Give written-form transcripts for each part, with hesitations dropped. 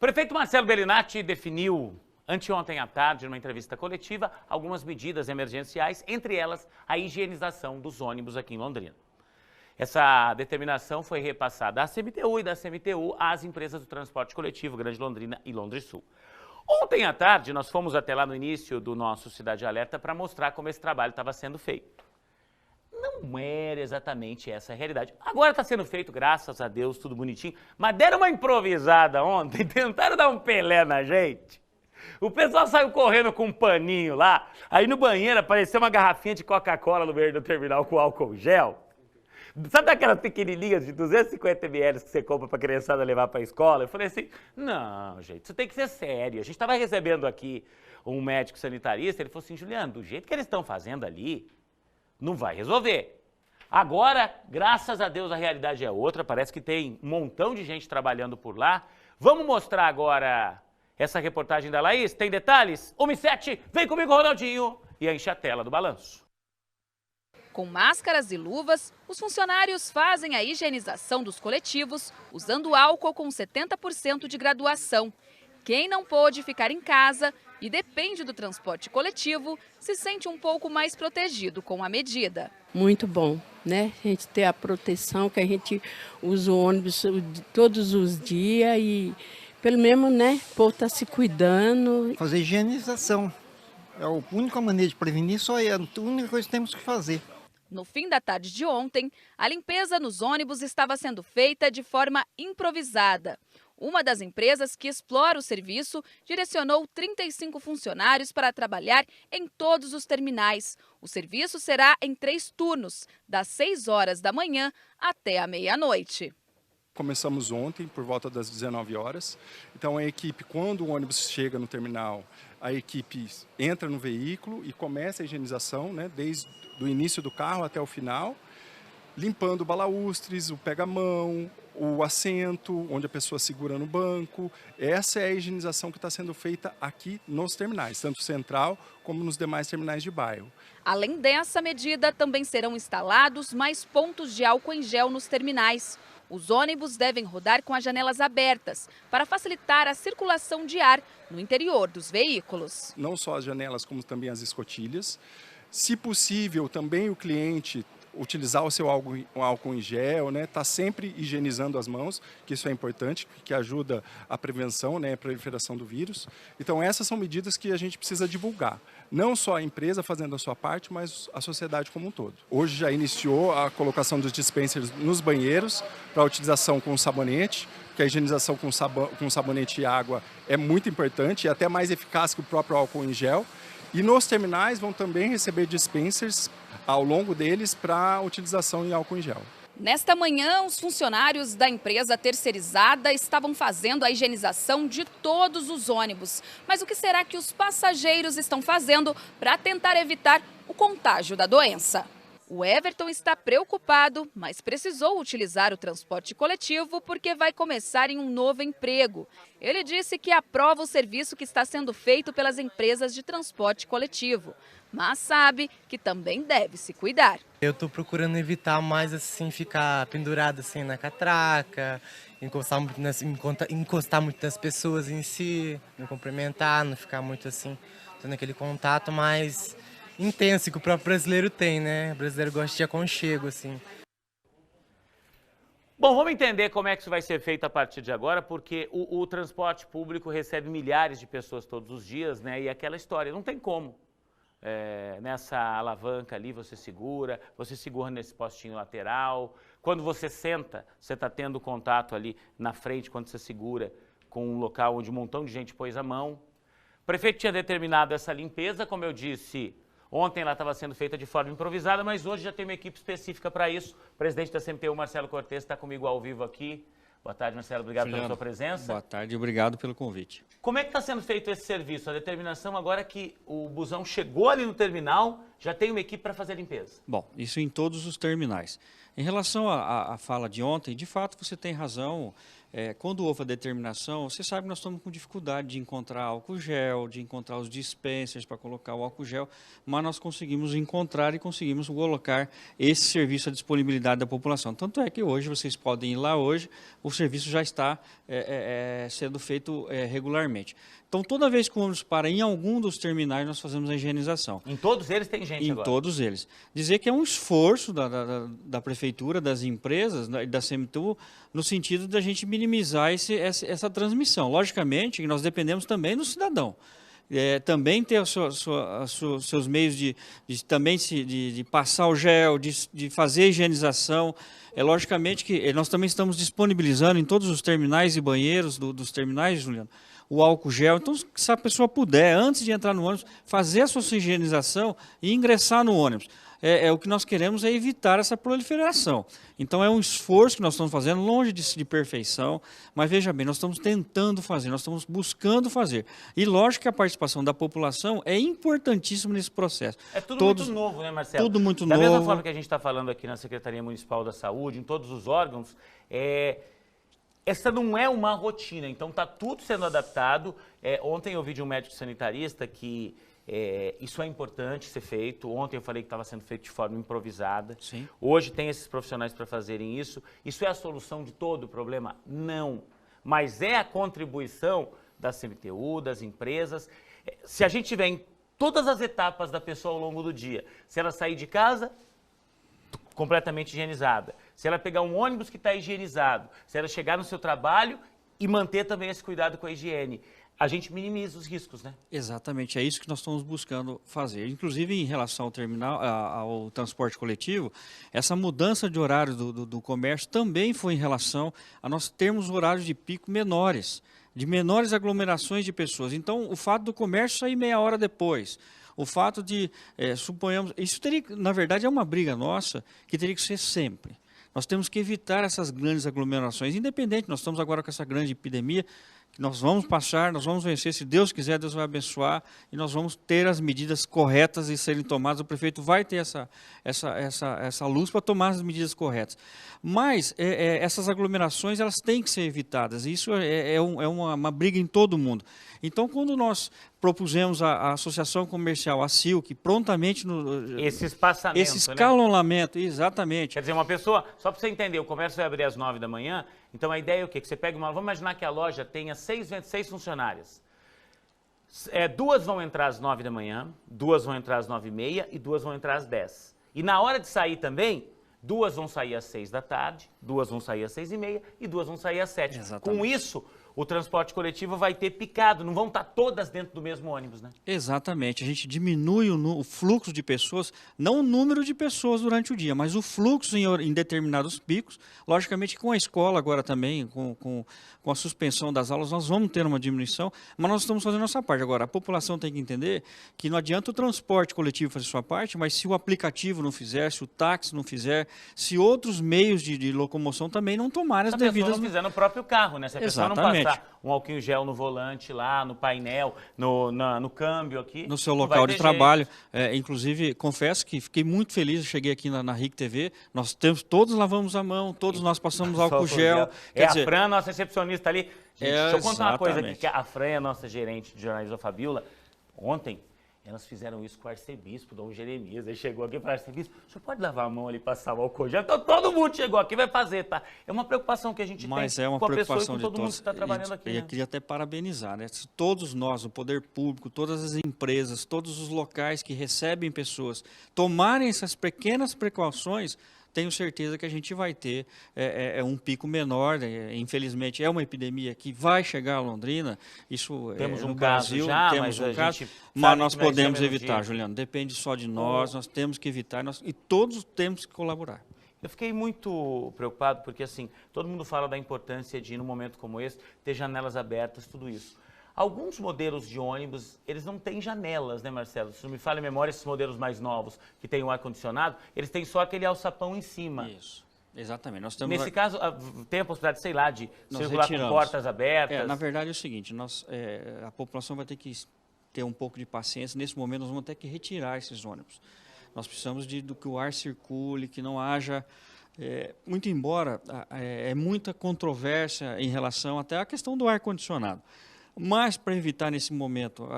Prefeito Marcelo Bellinati definiu anteontem à tarde, numa entrevista coletiva, algumas medidas emergenciais, entre elas a higienização dos ônibus aqui em Londrina. Essa determinação foi repassada à CMTU e da CMTU às empresas do transporte coletivo Grande Londrina e Londrisul. Ontem à tarde, nós fomos até lá no início do nosso Cidade Alerta para mostrar como esse trabalho estava sendo feito. Não era exatamente essa a realidade. Agora está sendo feito, graças a Deus, tudo bonitinho, mas deram uma improvisada ontem, tentaram dar um Pelé na gente. O pessoal saiu correndo com um paninho lá, aí no banheiro apareceu uma garrafinha de Coca-Cola no meio do terminal com álcool gel. Sabe aquelas pequenininhas de 250 ml que você compra para a criançada levar para a escola? Eu falei assim, não, gente, isso tem que ser sério. A gente estava recebendo aqui um médico sanitarista, ele falou assim, Juliano, do jeito que eles estão fazendo ali, não vai resolver. Agora, graças a Deus, a realidade é outra, parece que tem um montão de gente trabalhando por lá. Vamos mostrar agora essa reportagem da Laís, tem detalhes? 1:07, vem comigo, Ronaldinho, e enche a tela do balanço. Com máscaras e luvas, os funcionários fazem a higienização dos coletivos usando álcool com 70% de graduação. Quem não pôde ficar em casa e depende do transporte coletivo se sente um pouco mais protegido com a medida. Muito bom, né? A gente ter a proteção que a gente usa o ônibus todos os dias e pelo menos, né, o povo está se cuidando. Fazer higienização. É a única maneira de prevenir, só é a única coisa que temos que fazer. No fim da tarde de ontem, a limpeza nos ônibus estava sendo feita de forma improvisada. Uma das empresas que explora o serviço direcionou 35 funcionários para trabalhar em todos os terminais. O serviço será em 3 turnos, das 6 horas da manhã até a meia-noite. Começamos ontem, por volta das 19 horas. Então, a equipe, quando o ônibus chega no terminal, a equipe entra no veículo e começa a higienização, né, desde o início do carro até o final, limpando balaústres, o pega-mão, o assento, onde a pessoa segura no banco. Essa é a higienização que está sendo feita aqui nos terminais, tanto central como nos demais terminais de bairro. Além dessa medida, também serão instalados mais pontos de álcool em gel nos terminais. Os ônibus devem rodar com as janelas abertas para facilitar a circulação de ar no interior dos veículos. Não só as janelas, como também as escotilhas. Se possível, também o cliente utilizar o seu álcool em gel, né? Tá sempre higienizando as mãos, que isso é importante, que ajuda a prevenção, né? A proliferação do vírus. Então essas são medidas que a gente precisa divulgar. Não só a empresa fazendo a sua parte, mas a sociedade como um todo. Hoje já iniciou a colocação dos dispensers nos banheiros para utilização com sabonete, que a higienização com sabonete e água é muito importante e até mais eficaz que o próprio álcool em gel. E nos terminais vão também receber dispensers ao longo deles para utilização em álcool em gel. Nesta manhã, os funcionários da empresa terceirizada estavam fazendo a higienização de todos os ônibus. Mas o que será que os passageiros estão fazendo para tentar evitar o contágio da doença? O Everton está preocupado, mas precisou utilizar o transporte coletivo porque vai começar em um novo emprego. Ele disse que aprova o serviço que está sendo feito pelas empresas de transporte coletivo, mas sabe que também deve se cuidar. Eu estou procurando evitar mais assim, ficar pendurado assim na catraca, encostar muito nas pessoas em si, não cumprimentar, não ficar muito assim, tendo aquele contato mais intenso que o próprio brasileiro tem, né? O brasileiro gosta de aconchego, assim. Bom, vamos entender como é que isso vai ser feito a partir de agora, porque o transporte público recebe milhares de pessoas todos os dias, né? E aquela história, não tem como. Nessa alavanca ali você segura nesse postinho lateral. Quando você senta, você está tendo contato ali na frente, quando você segura com um local onde um montão de gente pôs a mão. O prefeito tinha determinado essa limpeza, como eu disse, ontem ela estava sendo feita de forma improvisada, mas hoje já tem uma equipe específica para isso. O presidente da CMTU, Marcelo Cortes, está comigo ao vivo aqui. Boa tarde, Marcelo. Obrigado pela sua presença. Boa tarde e obrigado pelo convite. Como é que está sendo feito esse serviço? A determinação agora é que o busão chegou ali no terminal, já tem uma equipe para fazer a limpeza. Bom, isso em todos os terminais. Em relação à fala de ontem, de fato você tem razão. Quando houve a determinação, você sabe que nós estamos com dificuldade de encontrar álcool gel, de encontrar os dispensers para colocar o álcool gel, mas nós conseguimos encontrar e conseguimos colocar esse serviço à disponibilidade da população. Tanto é que hoje vocês podem ir lá hoje, o serviço já está sendo feito regularmente. Então, toda vez que o ônibus para em algum dos terminais, nós fazemos a higienização. Em todos eles tem gente agora? Em todos eles. Dizer que é um esforço da prefeitura, das empresas e da CMTU, no sentido da gente minimizar essa transmissão. Logicamente, nós dependemos também do cidadão. Também ter seus meios de passar o gel, de fazer a higienização. Logicamente que nós também estamos disponibilizando em todos os terminais e banheiros dos terminais, Juliano, o álcool gel. Então, se a pessoa puder, antes de entrar no ônibus, fazer a sua higienização e ingressar no ônibus. O que nós queremos é evitar essa proliferação. Então, é um esforço que nós estamos fazendo, longe de perfeição, mas veja bem, nós estamos tentando fazer, nós estamos buscando fazer. E lógico que a participação da população é importantíssima nesse processo. É tudo muito novo, né, Marcelo? Tudo muito novo. novo. Da mesma forma que a gente está falando aqui na Secretaria Municipal da Saúde, em todos os órgãos, essa não é uma rotina, então está tudo sendo adaptado. Ontem eu ouvi de um médico sanitarista que isso é importante ser feito. Ontem eu falei que estava sendo feito de forma improvisada. Sim. Hoje tem esses profissionais para fazerem isso. Isso é a solução de todo o problema? Não. Mas é a contribuição da CMTU, das empresas. Se a gente tiver em todas as etapas da pessoa ao longo do dia, se ela sair de casa completamente higienizada, se ela pegar um ônibus que está higienizado, se ela chegar no seu trabalho e manter também esse cuidado com a higiene, a gente minimiza os riscos, né? Exatamente, é isso que nós estamos buscando fazer. Inclusive, em relação ao terminal, ao transporte coletivo, essa mudança de horário do comércio também foi em relação a nós termos horários de pico menores, de menores aglomerações de pessoas. Então, o fato do comércio sair meia hora depois, o fato de, suponhamos, isso teria, na verdade, é uma briga nossa que teria que ser sempre. Nós temos que evitar essas grandes aglomerações, independente, nós estamos agora com essa grande epidemia, que nós vamos passar, nós vamos vencer, se Deus quiser, Deus vai abençoar, e nós vamos ter as medidas corretas e serem tomadas, o prefeito vai ter essa luz para tomar as medidas corretas. Mas essas aglomerações, elas têm que ser evitadas, e isso é uma briga em todo mundo. Então, quando nós propusemos a Associação Comercial, a SILC, prontamente... Esse espaçamento, esse escalonamento, né? Exatamente. Quer dizer, uma pessoa, só para você entender, o comércio vai abrir às 9 da manhã, então a ideia é o quê? Que você pega vamos imaginar que a loja tenha 6 funcionárias. 2 vão entrar às 9 da manhã, 2 vão entrar às 9h30 e 2 vão entrar às 10. E na hora de sair também, 2 vão sair às 6 da tarde, 2 vão sair às 6h30 e 2 vão sair às 7. Exatamente. Com isso, o transporte coletivo vai ter picado, não vão estar todas dentro do mesmo ônibus, né? Exatamente, a gente diminui o fluxo de pessoas, não o número de pessoas durante o dia, mas o fluxo em determinados picos. Logicamente, com a escola agora também, com a suspensão das aulas, nós vamos ter uma diminuição, mas nós estamos fazendo a nossa parte. Agora, a população tem que entender que não adianta o transporte coletivo fazer sua parte, mas se o aplicativo não fizer, se o táxi não fizer, se outros meios de locomoção também não tomarem as devidas... Se a pessoa não fizer no próprio carro, né? Se a pessoa não Exatamente. passar um álcool em gel no volante lá, no painel, no câmbio aqui... No seu local de trabalho. Inclusive, confesso que fiquei muito feliz, eu cheguei aqui na RIC TV, todos lavamos a mão, todos nós passamos álcool gel. A Fran, nossa recepcionista ali. Gente, deixa eu contar uma coisa aqui, exatamente. que a Fran é a nossa gerente de jornalismo, a Fabiola. Ontem, elas fizeram isso com o arcebispo, Dom Jeremias. Ele chegou aqui e falou, arcebispo, o senhor pode lavar a mão ali e passar o álcool gel? Então, todo mundo chegou aqui, vai fazer, tá? É uma preocupação que a gente Mas tem é uma com a pessoa e preocupação com de todo mundo todos. que está trabalhando aqui, Eu né? queria até parabenizar, né? Se todos nós, o poder público, todas as empresas, todos os locais que recebem pessoas, tomarem essas pequenas precauções, tenho certeza que a gente vai ter um pico menor. Infelizmente, é uma epidemia que vai chegar a Londrina. Isso Temos no um caso Brasil, já, temos mas um a caso, gente mas sabe nós que nós podemos estamos evitar, no dia. Juliano. Depende só de nós temos que evitar e todos temos que colaborar. Eu fiquei muito preocupado porque, assim, todo mundo fala da importância de, num momento como esse, ter janelas abertas, tudo isso. Alguns modelos de ônibus, eles não têm janelas, né, Marcelo? Se não me falha a memória, esses modelos mais novos, que têm o ar-condicionado, eles têm só aquele alçapão em cima. Isso, exatamente. Nós estamos Nesse caso, tem a possibilidade, sei lá, de circular com portas abertas? Na verdade é o seguinte, a população vai ter que ter um pouco de paciência. Nesse momento, nós vamos ter que retirar esses ônibus. Nós precisamos do que o ar circule, que não haja muito embora é muita controvérsia em relação até à questão do ar-condicionado. Mas para evitar nesse momento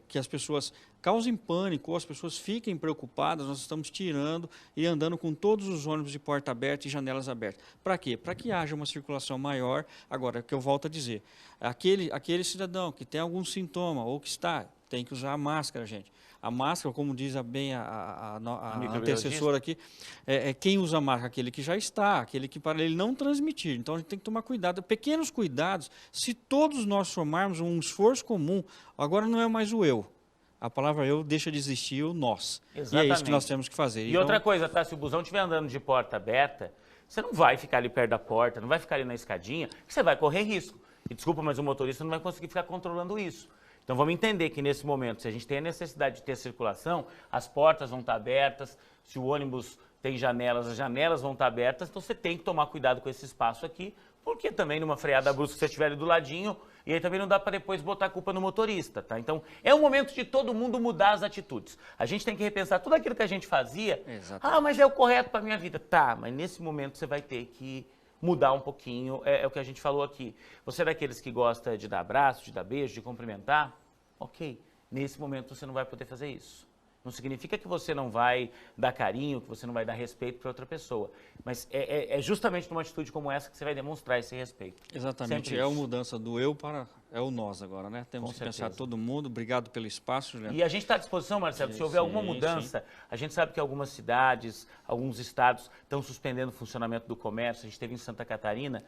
que as pessoas causem pânico ou as pessoas fiquem preocupadas, nós estamos tirando e andando com todos os ônibus de porta aberta e janelas abertas. Para quê? Para que haja uma circulação maior. Agora, o que eu volto a dizer, aquele cidadão que tem algum sintoma ou que tem que usar a máscara, gente. A máscara, como diz bem a antecessora aqui, quem usa a máscara, aquele que já está, aquele que para ele não transmitir. Então a gente tem que tomar cuidado, pequenos cuidados. Se todos nós formarmos um esforço comum, agora não é mais o eu. A palavra eu deixa de existir o nós. Exatamente. E é isso que nós temos que fazer. E então, outra coisa, tá? Se o busão estiver andando de porta aberta, você não vai ficar ali perto da porta, não vai ficar ali na escadinha, que você vai correr risco. E desculpa, mas o motorista não vai conseguir ficar controlando isso. Então vamos entender que nesse momento, se a gente tem a necessidade de ter circulação, as portas vão estar abertas, se o ônibus tem janelas, as janelas vão estar abertas, então você tem que tomar cuidado com esse espaço aqui, porque também numa freada brusca você estiver ali do ladinho, e aí também não dá para depois botar a culpa no motorista, tá? Então é o momento de todo mundo mudar as atitudes. A gente tem que repensar tudo aquilo que a gente fazia. Exatamente. Mas é o correto para a minha vida. Tá, mas nesse momento você vai ter que mudar um pouquinho, é o que a gente falou aqui. Você é daqueles que gosta de dar abraço, de dar beijo, de cumprimentar? Ok, nesse momento você não vai poder fazer isso. Não significa que você não vai dar carinho, que você não vai dar respeito para outra pessoa. Mas é justamente numa atitude como essa que você vai demonstrar esse respeito. Exatamente, é a mudança do eu para o nós agora, né? Temos que pensar todo mundo. Obrigado pelo espaço, Juliano. E a gente está à disposição, Marcelo, se houver alguma mudança, a gente sabe que algumas cidades, alguns estados estão suspendendo o funcionamento do comércio. A gente teve em Santa Catarina,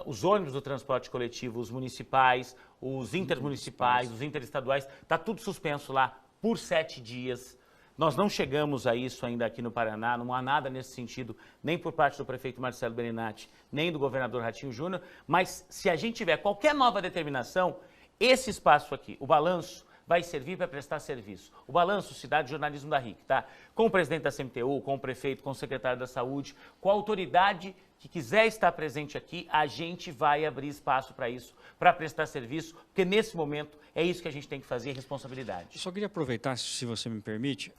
os ônibus do transporte coletivo, os municipais, os intermunicipais, os interestaduais, está tudo suspenso lá por 7 dias. Nós não chegamos a isso ainda aqui no Paraná, não há nada nesse sentido, nem por parte do prefeito Marcelo Beninati, nem do governador Ratinho Júnior, mas se a gente tiver qualquer nova determinação, esse espaço aqui, o balanço, vai servir para prestar serviço. O balanço, Cidade de Jornalismo da RIC, tá? Com o presidente da CMTU, com o prefeito, com o secretário da Saúde, com a autoridade que quiser estar presente aqui, a gente vai abrir espaço para isso, para prestar serviço, porque nesse momento é isso que a gente tem que fazer, responsabilidade. Eu só queria aproveitar, se você me permite,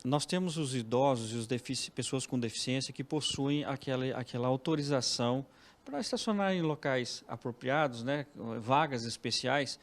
nós temos os idosos e as pessoas com deficiência que possuem aquela autorização para estacionar em locais apropriados, né, vagas especiais.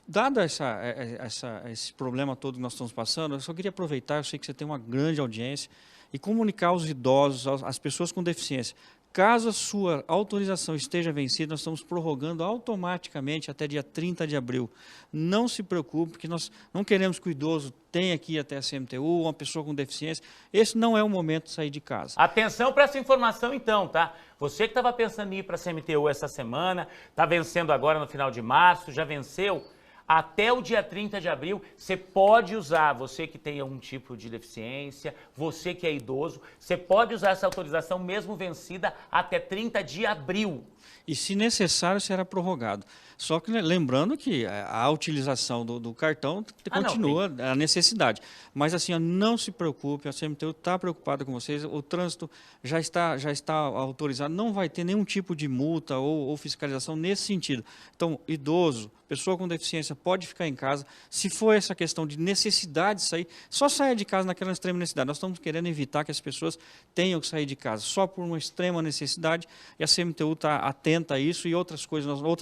Dado esse problema todo que nós estamos passando, eu só queria aproveitar, eu sei que você tem uma grande audiência, e comunicar aos idosos, às pessoas com deficiência, caso a sua autorização esteja vencida, nós estamos prorrogando automaticamente até dia 30 de abril. Não se preocupe, porque nós não queremos que o idoso tenha que ir até a CMTU, uma pessoa com deficiência. Esse não é o momento de sair de casa. Atenção para essa informação então, tá? Você que estava pensando em ir para a CMTU essa semana, está vencendo agora no final de março, já venceu. Até o dia 30 de abril, você pode usar, você que tem algum tipo de deficiência, você que é idoso, você pode usar essa autorização mesmo vencida até 30 de abril. E, se necessário, será prorrogado. Só que lembrando que a utilização do cartão continua a necessidade. Mas, assim, não se preocupe, a CMTU está preocupada com vocês, o trânsito já está autorizado, não vai ter nenhum tipo de multa ou fiscalização nesse sentido. Então, idoso, pessoa com deficiência pode ficar em casa. Se for essa questão de necessidade de sair, só saia de casa naquela extrema necessidade. Nós estamos querendo evitar que as pessoas tenham que sair de casa só por uma extrema necessidade, e a CMTU está atenta a isso, e outras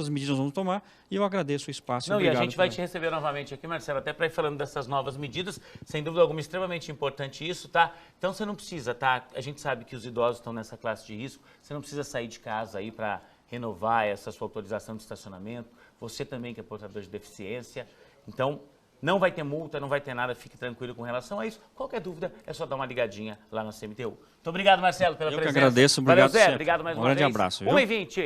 medidas nós vamos tomar, e eu agradeço o espaço. Não, e a gente vai te receber novamente aqui, Marcelo, até para ir falando dessas novas medidas, sem dúvida alguma, extremamente importante isso, tá? Então você não precisa, tá? A gente sabe que os idosos estão nessa classe de risco, você não precisa sair de casa aí para renovar essa sua autorização de estacionamento, você também que é portador de deficiência, então não vai ter multa, não vai ter nada, fique tranquilo com relação a isso. Qualquer dúvida é só dar uma ligadinha lá na CMTU. Muito obrigado, Marcelo, pela presença. Eu que agradeço, obrigado. Valeu, Zé, obrigado mais uma vez. Um grande abraço. 1h20.